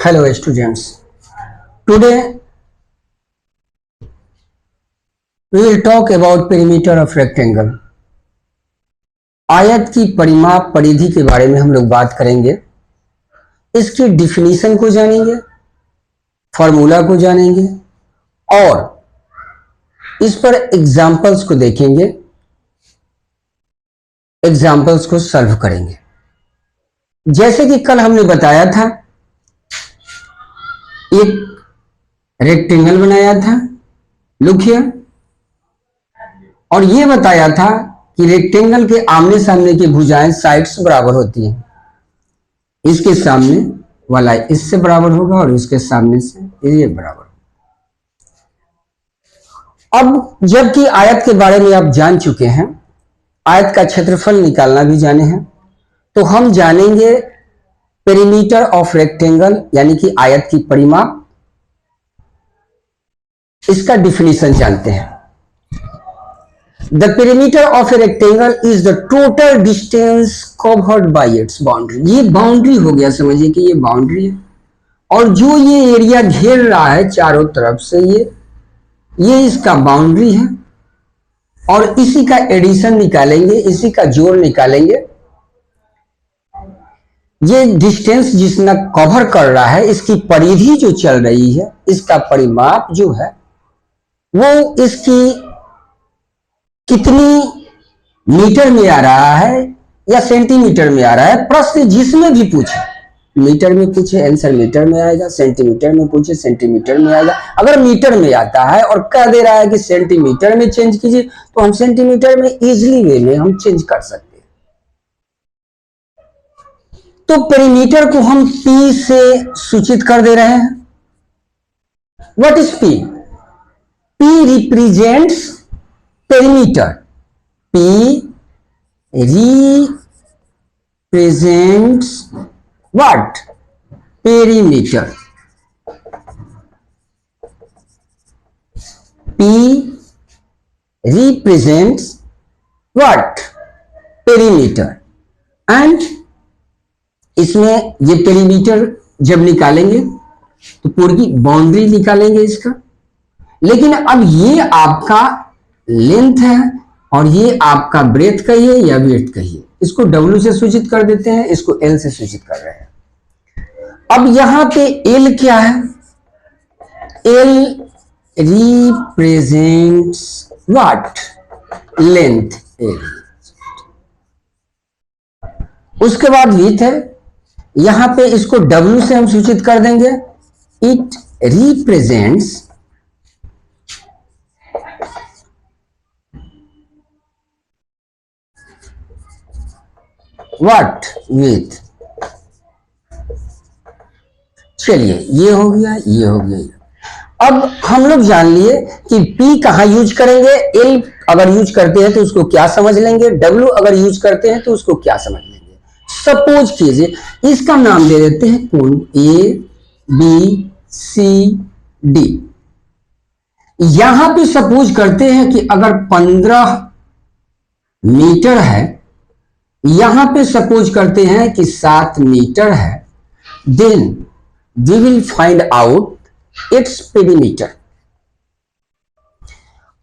Hello students. Today we will talk about perimeter of rectangle. आयत की परिमाप परिधि के बारे में हम लोग बात करेंगे। इसकी डिफिनीशन को जानेंगे, फॉर्मूला को जानेंगे और इस पर एग्जाम्पल्स को देखेंगे, एग्जाम्पल्स को सॉल्व करेंगे। जैसे कि कल हमने बताया था, एक रेक्टेंगल बनाया था, लुक हियर, और ये बताया था कि रेक्टेंगल के आमने सामने की भुजाएं साइड्स बराबर होती हैं। इसके सामने वाला इससे बराबर होगा और इसके सामने से ये बराबर। अब जबकि आयत के बारे में आप जान चुके हैं, आयत का क्षेत्रफल निकालना भी जाने हैं, तो हम जानेंगे पेरीमीटर ऑफ रेक्टेंगल यानी कि आयत की परिमाप। इसका डिफिनीशन जानते हैं। The perimeter of a rectangle is the total distance covered by its boundary. ये बाउंड्री हो गया, समझिए कि ये बाउंड्री है और जो ये एरिया घेर रहा है चारों तरफ से, ये इसका बाउंड्री है और इसी का एडिशन निकालेंगे, इसी का जोड़ निकालेंगे। ये डिस्टेंस जितना कवर कर रहा है, इसकी परिधि जो चल रही है, इसका परिमाप जो है वो इसकी कितनी मीटर में आ रहा है या सेंटीमीटर में आ रहा है। प्रश्न जिसमें भी पूछे, मीटर में पूछे आंसर मीटर में आएगा, सेंटीमीटर में पूछे सेंटीमीटर में आएगा। अगर मीटर में आता है और कह दे रहा है कि सेंटीमीटर में चेंज कीजिए, तो हम सेंटीमीटर में इजीली वे में हम चेंज कर सकते हैं। तो पेरीमीटर को हम P से सूचित कर दे रहे हैं। What is P? P represents perimeter. P represents what? Perimeter. P represents what? Perimeter. And इसमें ये पेरीमीटर जब निकालेंगे तो पूरी बाउंड्री निकालेंगे इसका। लेकिन अब ये आपका लेंथ है और ये आपका ब्रेथ कहिए या विड्थ कहिए, इसको W से सूचित कर देते हैं, इसको L से सूचित कर रहे हैं। अब यहां पे L क्या है? L represents what? Length L। उसके बाद विड्थ है, यहां पे इसको W से हम सूचित कर देंगे। It represents what? विथ। चलिए, ये हो गया, ये हो गया। अब हम लोग जान लिए कि P कहां यूज करेंगे, L अगर यूज करते हैं तो उसको क्या समझ लेंगे, W अगर यूज करते हैं तो उसको क्या समझ लेंगे। सपोज कीजिए इसका नाम दे देते हैं कोण A B C D। यहां पे सपोज करते हैं कि अगर 15 मीटर है, यहां पे सपोज करते हैं कि 7 मीटर है, then we will find out its perimeter.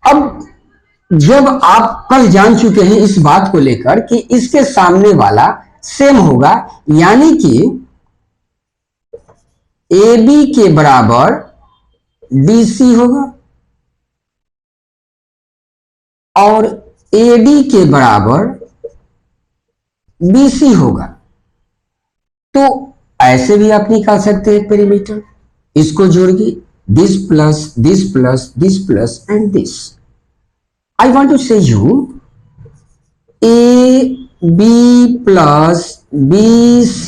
अब जब आप कल जान चुके हैं इस बात को लेकर कि इसके सामने वाला सेम होगा, यानी कि AB के बराबर DC होगा और AD के बराबर BC होगा, तो ऐसे भी आप निकाल सकते हैं पेरीमीटर। इसको जोड़िए, this plus this plus this plus and this. I want to say you AB plus BC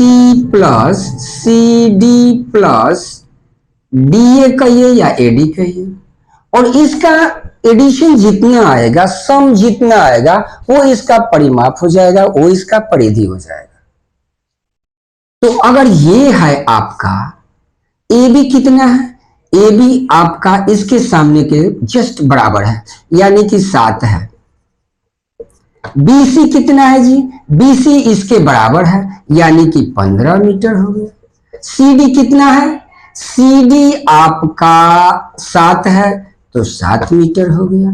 plus CD plus DA कहिए या AD कहिए, और इसका एडिशन जितना आएगा, सम जितना आएगा, वो इसका परिमाप हो जाएगा, वो इसका परिधि हो जाएगा। तो अगर ये है आपका AB कितना है, AB आपका इसके सामने के जस्ट बराबर है, यानी कि 7 है। BC कितना है जी, BC इसके बराबर है, यानी कि 15 मीटर हो गया। सी डी कितना है, सी डी आपका 7 है तो 7 मीटर हो गया।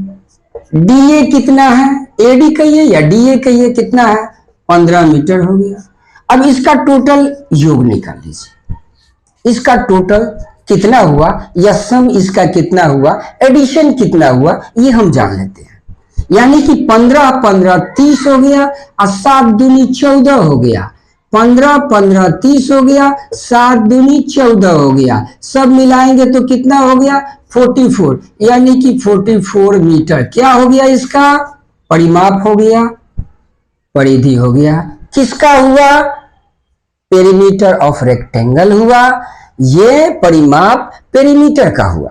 डी ए कितना है, ए डी कहिए या डी ए कहिए, कितना है 15 मीटर हो गया। अब इसका टोटल योग निकाल लीजिए, इसका टोटल कितना हुआ या सम इसका कितना हुआ, एडिशन कितना हुआ, ये हम जान लेते हैं। यानी कि 15 15 30 हो गया और 7 दूनी 14 हो गया। 15 15 30 हो गया, 7 दूनी 14 हो गया, सब मिलाएंगे तो कितना हो गया 44, यानी कि 44 मीटर क्या हो गया, इसका परिमाप हो गया, परिधि हो गया। किसका हुआ, पेरीमीटर ऑफ रेक्टेंगल हुआ, ये परिमाप पेरीमीटर का हुआ।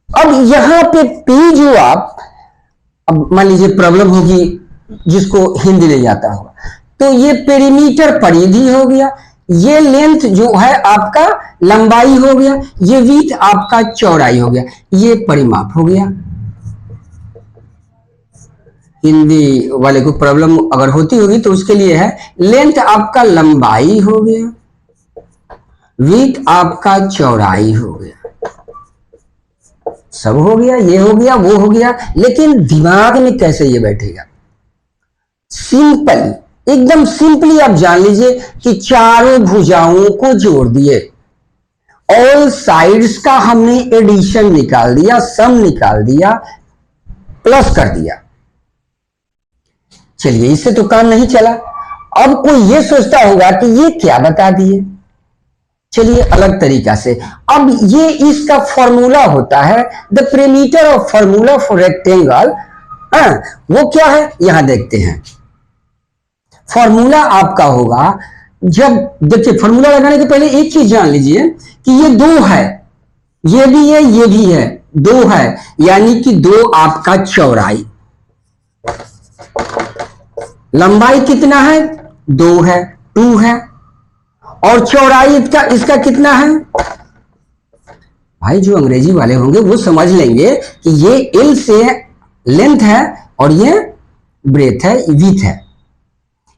अब यहां पे पी जो आप, अब मान लीजिए प्रॉब्लम होगी जिसको हिंदी ले जाता होगा, तो ये पेरीमीटर परिधि हो गया, ये लेंथ जो है आपका लंबाई हो गया, ये विड्थ आपका चौड़ाई हो गया, ये परिमाप हो गया। हिंदी वाले को प्रॉब्लम अगर होती होगी तो उसके लिए है, लेंथ आपका लंबाई हो गया, विड्थ आपका चौड़ाई हो गया, सब हो गया, ये हो गया, वो हो गया। लेकिन दिमाग में कैसे ये बैठेगा, सिंपली, एकदम सिंपली आप जान लीजिए कि चारों भुजाओं को जोड़ दिए, ऑल साइड्स का हमने एडिशन निकाल दिया, सम निकाल दिया, प्लस कर दिया। चलिए, इससे तो काम नहीं चला। अब कोई ये सोचता होगा कि ये क्या बता दिए, चलिए अलग तरीका से। अब ये इसका फॉर्मूला होता है, the perimeter of formula for rectangle, वो क्या है यहां देखते हैं। फॉर्मूला आपका होगा, जब देखिए फॉर्मूला लगाने के पहले एक चीज जान लीजिए कि ये दो है, ये भी है, ये भी है, दो है, यानी कि दो आपका चौड़ाई, लंबाई कितना है 2 है, 2 है, और चौड़ाई इसका कितना है। भाई जो अंग्रेजी वाले होंगे वो समझ लेंगे कि ये एल से लेंथ है और ये ब्रेथ है, विड्थ है,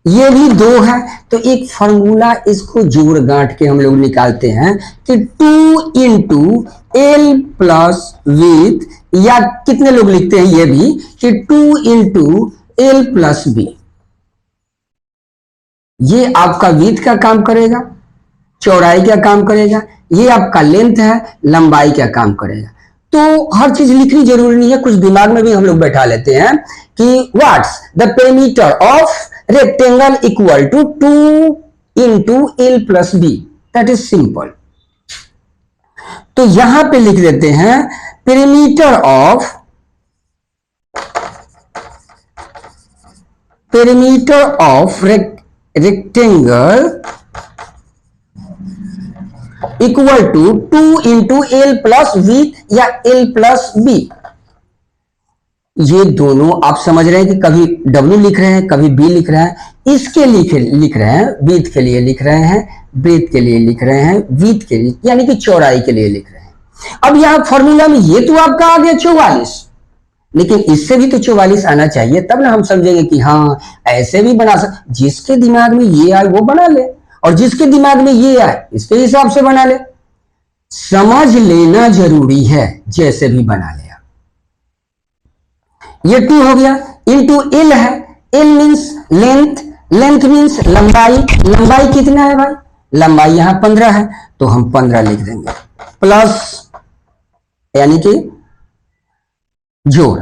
ये भी 2 है। तो एक फॉर्मूला इसको जोड़ गांठ के हम लोग निकालते हैं कि 2 इंटू एल प्लस विड्थ, या कितने लोग लिखते हैं ये भी कि 2 इंटू एल प्लस बी, ये आपका विड्थ का काम करेगा, चौड़ाई का काम करेगा, ये आपका लेंथ है, लंबाई का काम करेगा। तो हर चीज लिखनी जरूरी नहीं है, कुछ दिमाग में भी हम लोग बैठा लेते हैं कि what's the perimeter of rectangle equal to 2 into L plus B, that is simple. तो यहां पे लिख देते हैं perimeter of rectangle equal to 2 into L plus width या एल प्लस बी। ये दोनों आप समझ रहे हैं कि कभी W लिख रहे हैं, कभी B लिख रहे हैं, इसके लिख रहे हैं, विड्थ के लिए लिख रहे हैं, ब्रेथ के लिए लिख रहे हैं, विड्थ के लिए यानी कि चौड़ाई के लिए लिख रहे हैं। अब यहां फॉर्मूला में ये तो आपका आ गया 44, लेकिन इससे भी तो 44 आना चाहिए, तब ना हम समझेंगे कि हाँ ऐसे भी बना सकते। जिसके दिमाग में ये आए वो बना ले, और जिसके दिमाग में ये आए इसके हिसाब से बना ले। समझ लेना जरूरी है, जैसे भी बना ले। ये 2 हो गया, इंटू एल है, L means length, length means लंबाई, लंबाई कितना है भाई, लंबाई यहां 15 है तो हम 15 लिख देंगे, प्लस यानी कि जोड़,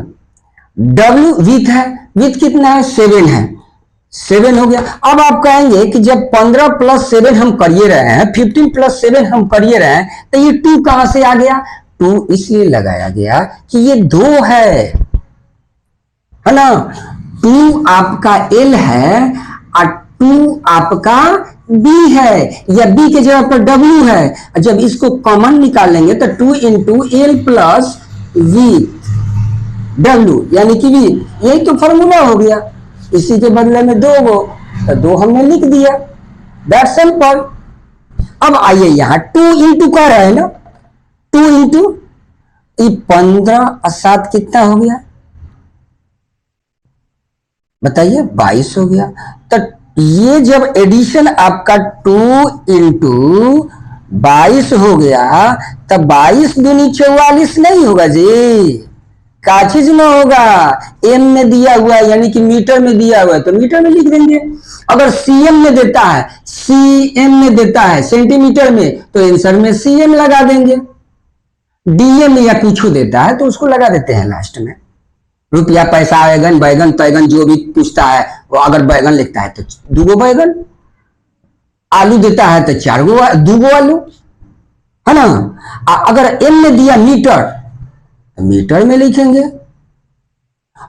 W विड्थ है, विड्थ कितना है 7 है, 7 हो गया। अब आप कहेंगे कि जब 15 प्लस 7 हम करिए रहे हैं, 15 प्लस 7 हम करिए रहे हैं, तो ये 2 कहां से आ गया, 2 इसलिए लगाया गया कि ये 2 है ना। 2 आपका L है और 2 आपका B है, या B के जगह पर W है। जब इसको कॉमन निकालेंगे तो 2 into L plus width W यानी कि विड्थ, यही तो फॉर्मूला हो गया। इसी के बदले में 2 गो, तो 2 हमने लिख दिया, दैट्स सिंपल। अब आइए यहां 2 इंटू कह रहे हैं ना, 2 इंटू 15 और 7 कितना हो गया बताइए, 22 हो गया। तो ये जब एडिशन आपका 2 इंटू 22 हो गया, तब 22 दूनी 44 नहीं होगा जी, का चीज में होगा, एम में दिया हुआ है यानी कि मीटर में दिया हुआ है तो मीटर में लिख देंगे। अगर सीएम में देता है, सीएम में देता है सेंटीमीटर में, तो आंसर में सीएम लगा देंगे। डीएम या कुछ देता है तो उसको लगा देते हैं लास्ट में। रुपया पैसा बैगन बैगन तैगन जो भी पूछता है, वो अगर बैगन लिखता है तो 2 बैगन, आलू देता है तो 2 आलू, है ना। अगर एम में दिया मीटर तो मीटर में लिखेंगे।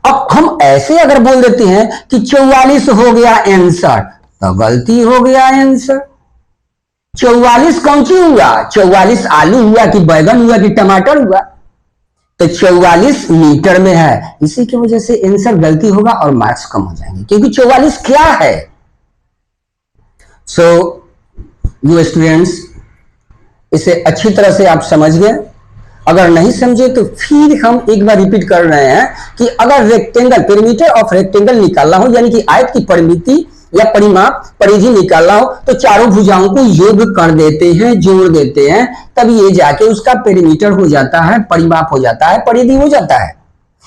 अब हम ऐसे अगर बोल देते हैं कि 44 हो गया आंसर, तो गलती हो गया आंसर। 44 कौन सी हुआ, 44 आलू हुआ कि बैगन हुआ कि टमाटर हुआ, तो 44 मीटर में है, इसी की वजह से आंसर गलती होगा और मार्क्स कम हो जाएंगे, क्योंकि 44 क्या है। सो यू स्टूडेंट्स, इसे अच्छी तरह से आप समझ गए। अगर नहीं समझे तो फिर हम एक बार रिपीट कर रहे हैं कि अगर रेक्टेंगल, पेरीमीटर ऑफ रेक्टेंगल निकालना हो, यानी कि आयत की परिमिति या परिमाप परिधि निकालना हो, तो चारों भुजाओं को योग कर देते हैं, जोड़ देते हैं, तब ये जाके उसका पेरीमीटर हो जाता है, परिमाप हो जाता है, परिधि हो जाता है।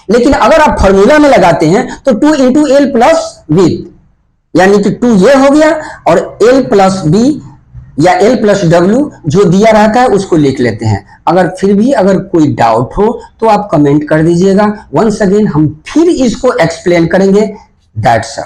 लेकिन अगर आप फॉर्मूला में लगाते हैं तो 2 इंटू एल प्लस विथ, यानी कि 2 ये हो गया और एल प्लस बी या एल प्लस डब्ल्यू जो दिया रहता है उसको लिख लेते हैं। अगर फिर भी अगर कोई डाउट हो तो आप कमेंट कर दीजिएगा। वंस अगेन हम फिर इसको एक्सप्लेन करेंगे। That's all.